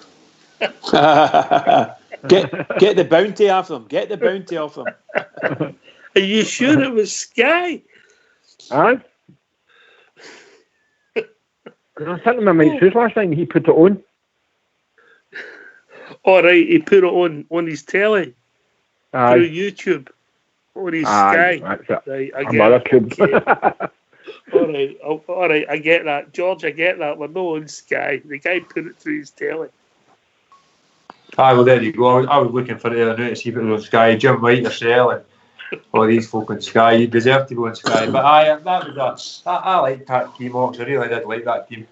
C: Get the bounty off them. Get the bounty off them.
B: Are you sure it was Sky?
G: Aye. I was thinking my mate's house last night and he put it on.
B: All right, he put it on his telly through
G: Aye.
B: YouTube on his
G: Aye,
B: Sky.
G: that's it.
B: Right, I
G: A
B: get
G: mother
B: it.
G: tube.
B: Okay. All right, I get that, George. I get that. We're not on Sky. The guy put it through his telly.
F: Ah, well, there you go. I was looking for it the other night to see if it was on Sky. Jim White, yourself, and all these folk on Sky. You deserve to go on Sky. But that was I liked that team, Ox. I really did like that team.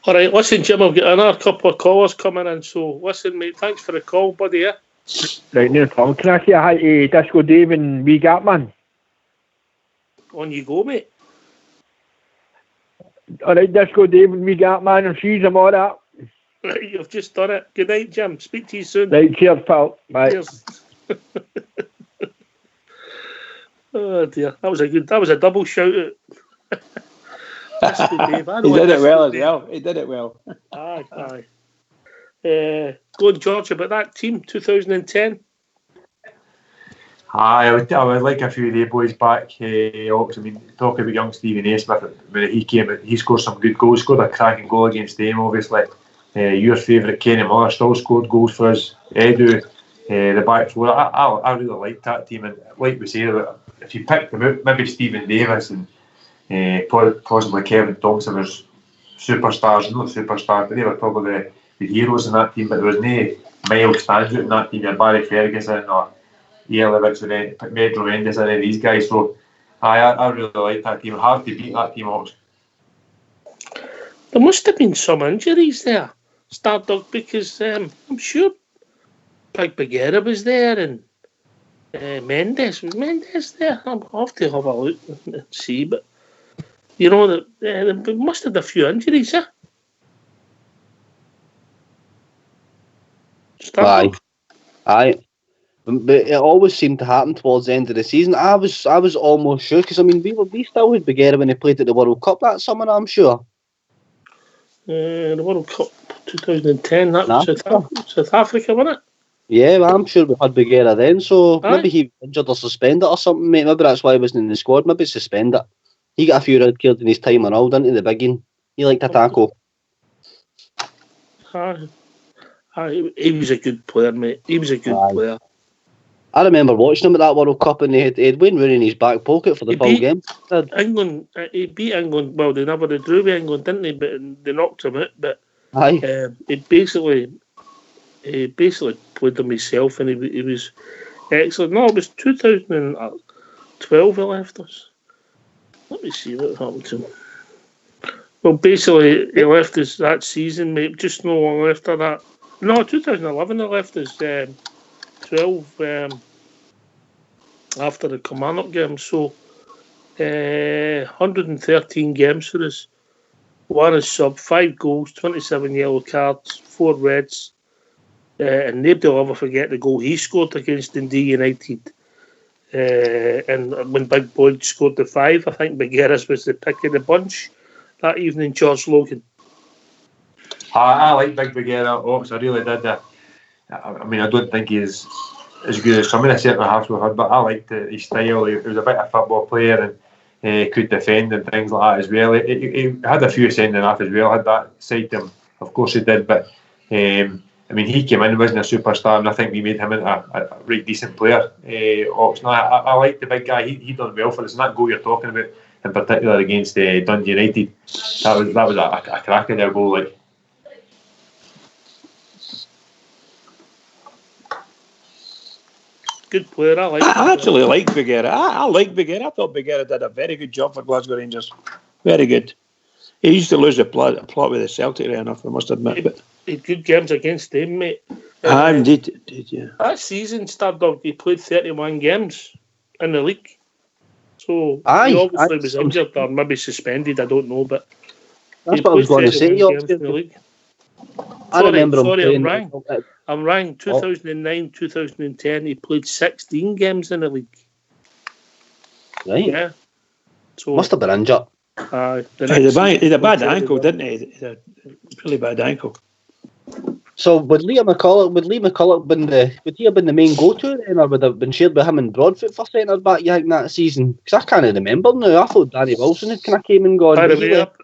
B: All right, listen, Jim, I've got another couple of callers coming in. So, listen, mate, thanks for the call, buddy. Yeah?
G: Right, no problem. Can I say hi to Disco Dave and Wee Gatman?
B: On you go, mate.
G: All right, Disco Dave and Wee Gatman and she's them all that.
B: Right, you've just done it. Good night, Jim. Speak to you soon.
G: Right, cheers, pal. Bye.
B: Cheers. Oh dear, that was a double shout out. Disco Dave. I know
C: He did it
B: Disco
C: well as
B: Dave.
C: well. He did it well.
B: Aye. Go on, George, about that team, 2010.
F: I would like a few of the boys back. Ox. I mean, talk about young Stephen Naismith. When he came, he scored some good goals. Scored a cracking goal against them, obviously. Your favourite Kenny Miller still scored goals for us. Edu, the back four. I really liked that team, and like we say, if you picked them out, maybe Stephen Davis and possibly Kevin Thompson was superstars, not superstars, but they were probably the heroes in that team. But there was no Miles stands out in that team. You had Barry Ferguson or Ielewicz or Pedro Mendes, any of these guys. So I really liked that team. Hard to beat that team, Ox.
B: There must have been some injuries there, Stardog, because I'm sure Big Bagheera was there and Mendes. Was Mendes there? I'll have to have a look and see, but you know, they must have had a few injuries, yeah? Stardog.
E: Aye. But it always seemed to happen towards the end of the season. I was almost sure, because I mean, we still had Bagheera when he played at the World Cup that summer, I'm sure.
B: The World Cup 2010, that was South Africa, wasn't it?
E: Yeah, well, I'm sure we had Bagheera then, so
B: Aye.
E: maybe he injured or suspended or something, mate. Maybe that's why he wasn't in the squad. Maybe suspended. He got a few red cards in his time and all, didn't he, the biggin? He liked to tackle.
B: He was a good player, mate. He was a good player.
E: I remember watching him at that World Cup, and he had Wayne Rooney in his back pocket for the full game.
B: England, he beat England. Well, they never drew with England, didn't they? But they knocked him out. But he basically played them himself, and he was excellent. No, it was 2012 he left us. Let me see what happened to him. Well, basically, he left us that season, mate. Just no long after that. No, 2011 he left us. 12 after the Kilmarnock game. So 113 games for us. One is sub, 5 goals, 27 yellow cards, 4 reds. And nobody will ever forget the goal he scored against Dundee United. And when Big Boyd scored the 5, I think Bagheeras was the pick of the bunch that evening, George Logan.
F: I like Big Bagheera, Ox. I really did. I mean, I don't think he's as good as some of the centre halves we've had, but I liked his style. He was a bit of a football player and could defend and things like that as well. He had a few sending off as well, had that side to him. Of course he did, but I mean, he came in, wasn't a superstar, and I think we made him into a really decent player. Ox. No, I like the big guy. He done well for us, and that goal you're talking about, in particular against Dundee United, that was a cracking goal, like.
B: Good player, I
C: actually like Bagheera. I like Bagheera. I thought Bagheera did a very good job for Glasgow Rangers. Very good. He used to lose the plot with the Celtic right enough, I must admit. But
B: he had good games against them, mate.
C: Indeed, yeah.
B: That season, Stardog, he played 31 games in the league. So he obviously was injured or maybe suspended, I don't know, but
E: that's what I was going to say.
B: Games in the league.
E: I remember him playing.
B: I'm wrong. 2009, 2010, he played 16 games in the league.
E: Right.
B: Yeah. So
E: must have been injured.
C: He had a bad ankle, didn't he? He had a really bad ankle.
E: So would Lee McCulloch would he have been the main go-to then, or would have been shared with him and Broadfoot for centre back? You think that season? Because I can't remember now. I thought Danny Wilson had kind of came and gone.
B: By the
E: but he
B: way,
E: left.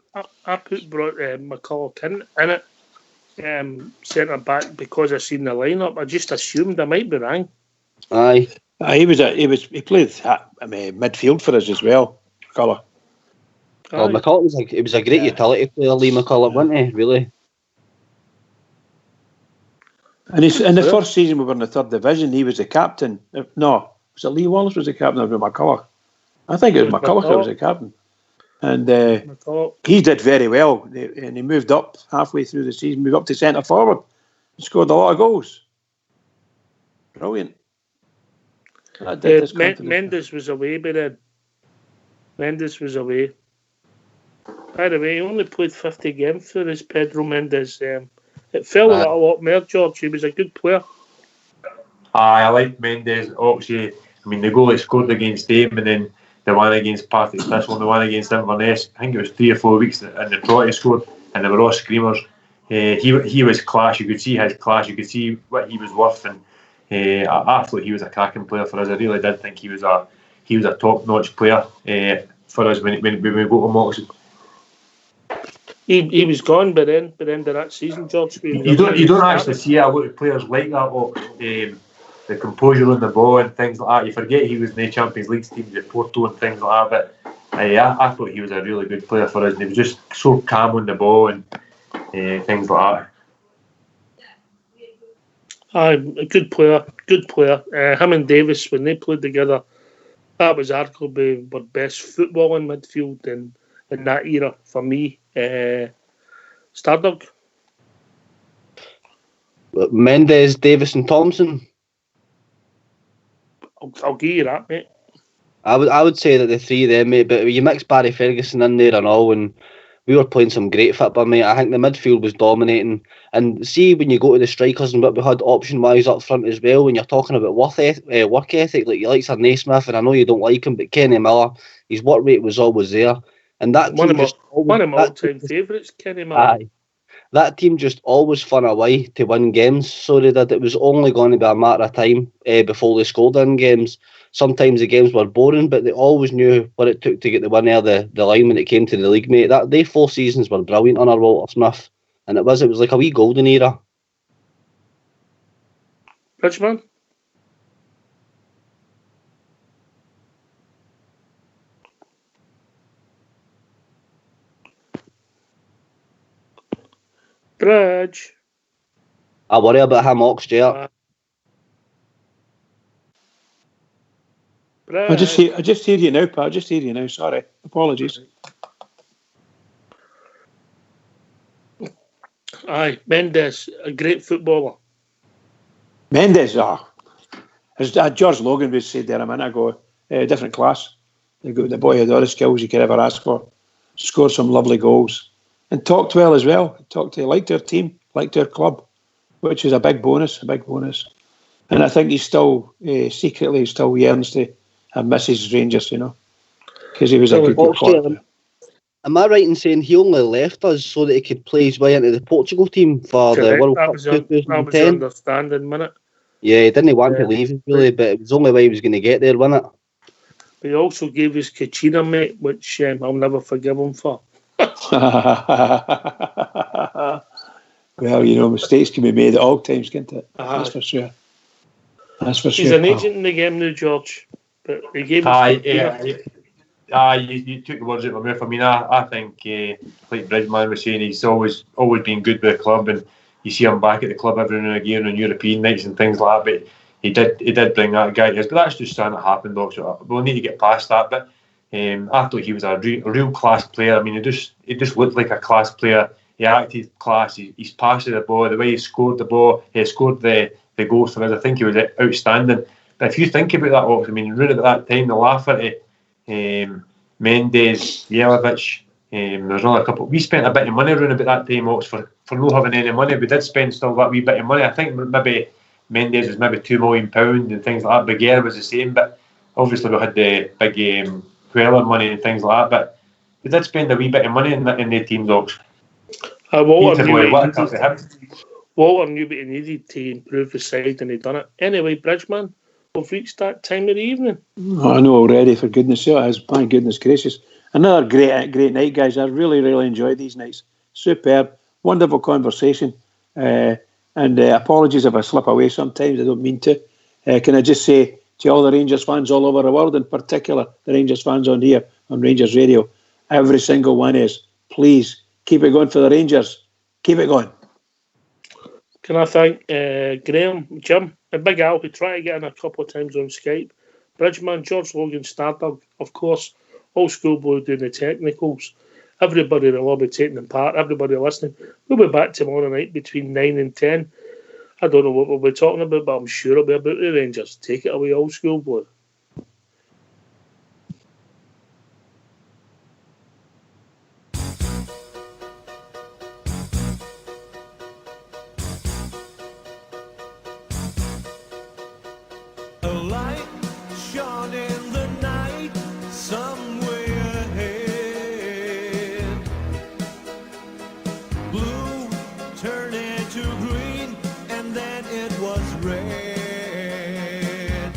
B: I put McCulloch in it, centre back, because I seen the lineup. I just assumed I might be wrong.
E: Aye.
C: He played midfield for us as well, McCulloch.
E: Well, McCulloch was a great utility player, Lee McCulloch, wasn't he? Really.
C: And in the first season we were in the third division, he was the captain. No, was it Lee Wallace was the captain, or was it McCulloch? I think it was McCulloch that was the captain. And he did very well, and he moved up halfway through the season, moved up to centre forward, and scored a lot of goals. Brilliant.
B: Mendes was away by then. Mendes was away. By the way, he only played 50 games for us, Pedro Mendes. It fell a lot more, George. He was a good player.
F: I like Mendes. Obviously, I mean, the goal he scored against him, and then the one against Partick Thistle, and the one against Inverness. I think it was 3 or 4 weeks, and the draw he scored, and they were all screamers. He was class. You could see his class. You could see what he was worth, and I thought he was a cracking player for us. I really did think he was a top-notch player for us when we go to Moxie.
B: He was gone by the end of that season, George.
F: You don't actually see a lot of players like that. The composure on the ball and things like that. You forget he was in the Champions League teams at Porto and things like that. But I thought he was a really good player for us, and he was just so calm on the ball and things like that.
B: A good player. Him and Davis, when they played together, that was arguably our best footballing midfield in that era for me. Stardog.
E: Mendes, Davis and Thompson.
B: I'll give you that, mate.
E: I would say that the three of them, mate, but you mix Barry Ferguson in there and all, and we were playing some great football, mate. I think the midfield was dominating. And see, when you go to the strikers and what we had option-wise up front as well, when you're talking about work ethic, like you like Sir Naismith, and I know you don't like him, but Kenny Miller, his work rate was always there. And that
B: one of my all-time favourites, Kenny Miller.
E: Aye. That team just always found a way to win games, so they did. It was only going to be a matter of time before they scored in games. Sometimes the games were boring, but they always knew what it took to get the win out of the line when it came to the league, mate. They 4 seasons were brilliant under Walter Smith, and it was like a wee golden era.
B: Richmond? Bridge.
E: I worry about him, Oxjay.
C: I just hear you now, Pat. I just hear you now. Sorry, apologies.
B: Aye, Mendes, a great footballer.
C: Mendes, as George Logan would say there a minute ago, different class. The boy had all the skills you could ever ask for. Scored some lovely goals. And talked well as well. Liked their team, liked their club, which is a big bonus. And I think he's still secretly yearns to have Mrs. Rangers, because he was a good player.
E: Am I right in saying he only left us so that he could play his way into the Portugal team for the World Cup 2010?
B: That was the understanding, wasn't it?
E: Yeah, he didn't want to leave really, but it was the only way he was going to get there, wasn't it?
B: But he also gave us Kachina, mate, which I'll never forgive him for.
C: Well, mistakes can be made at all times, can't it? That's for sure.
B: He's an agent in the game now, George. But he gave us
F: you took the words out of my mouth. I mean, I think, like Bridgeman was saying, he's always been good with the club, and you see him back at the club every now and again on European nights and things like that. But he did bring that guy to us. But that's just something that happened, though. So we'll need to get past that. But I thought he was a real class player. I mean, he just looked like a class player. He acted class. He's passing the ball. The way he scored the ball, he scored the goals for us. I think he was outstanding. But if you think about that, Ox, I mean, around at that time, the laugh at it, Mendes, Jelavic, there's another couple. We spent a bit of money around about that time, Ox, for not having any money. We did spend still that wee bit of money. I think maybe Mendes was maybe £2 million and things like that. Beguer was the same, but obviously we had the big Queller money and things like that. But we did spend a wee bit of money in the team, Ox.
B: What Walter knew what he needed to improve the side, and he done it. Anyway, Bridgeman, we've reached that time of the evening.
C: Oh, I know already, for goodness sake. My goodness gracious. Another great night, guys. I really, really enjoyed these nights. Superb. Wonderful conversation. And apologies if I slip away sometimes. I don't mean to. Can I just say to all the Rangers fans all over the world, in particular the Rangers fans on here, on Rangers Radio, every single one is, please keep it going for the Rangers. Keep it going.
B: Can I thank Graham, Jim, and Big Al, who tried to get in a couple of times on Skype, Bridgeman, George Logan, Stardog, of course, all Schoolboy doing the technicals, everybody in the lobby taking part, everybody listening. We'll be back tomorrow night between 9 and 10. I don't know what we'll be talking about, but I'm sure it'll be about the Rangers. Take it away, old Schoolboy.
A: A light shone in the night somewhere ahead. Blue turned into green and then it was red.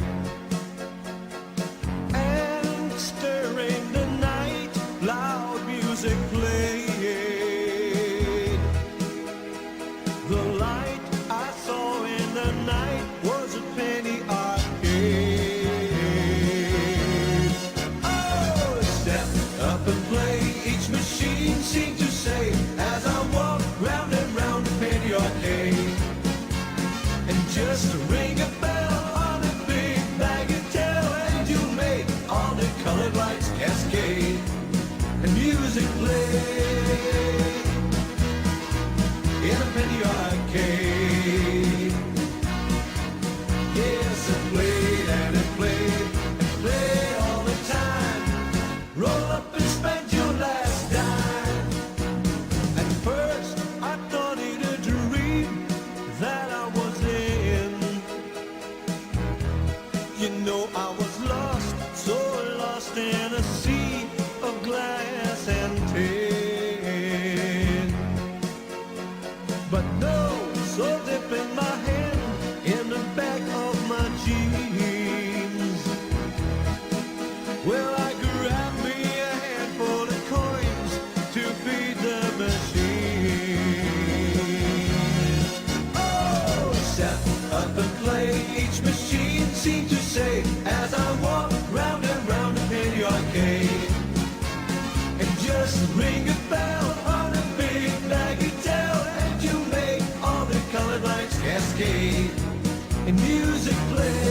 A: And stirring the night, loud music played. The light I saw in the night was a penny arcade. Oh, step up and play, each machine seemed to say, as I walked round and round the penny arcade. And just ring a bell on a big bagatelle, and you make all the colored lights cascade, and music play in a penny arcade. Yes, it played and it played and played all the time. Roll up and spend your last dime. At first I thought it a dream that I was in. You know I was lost, so lost in a sea of glass and tin. But no, so deep in my hand, in the back of my jeans. Well, I grabbed me a handful of coins to feed the machine. Oh, step up and play, each machine seemed to say, as I walked round and round the penny arcade. And just ring a bell on a big bagatelle, and you make all the colored lights cascade, and music play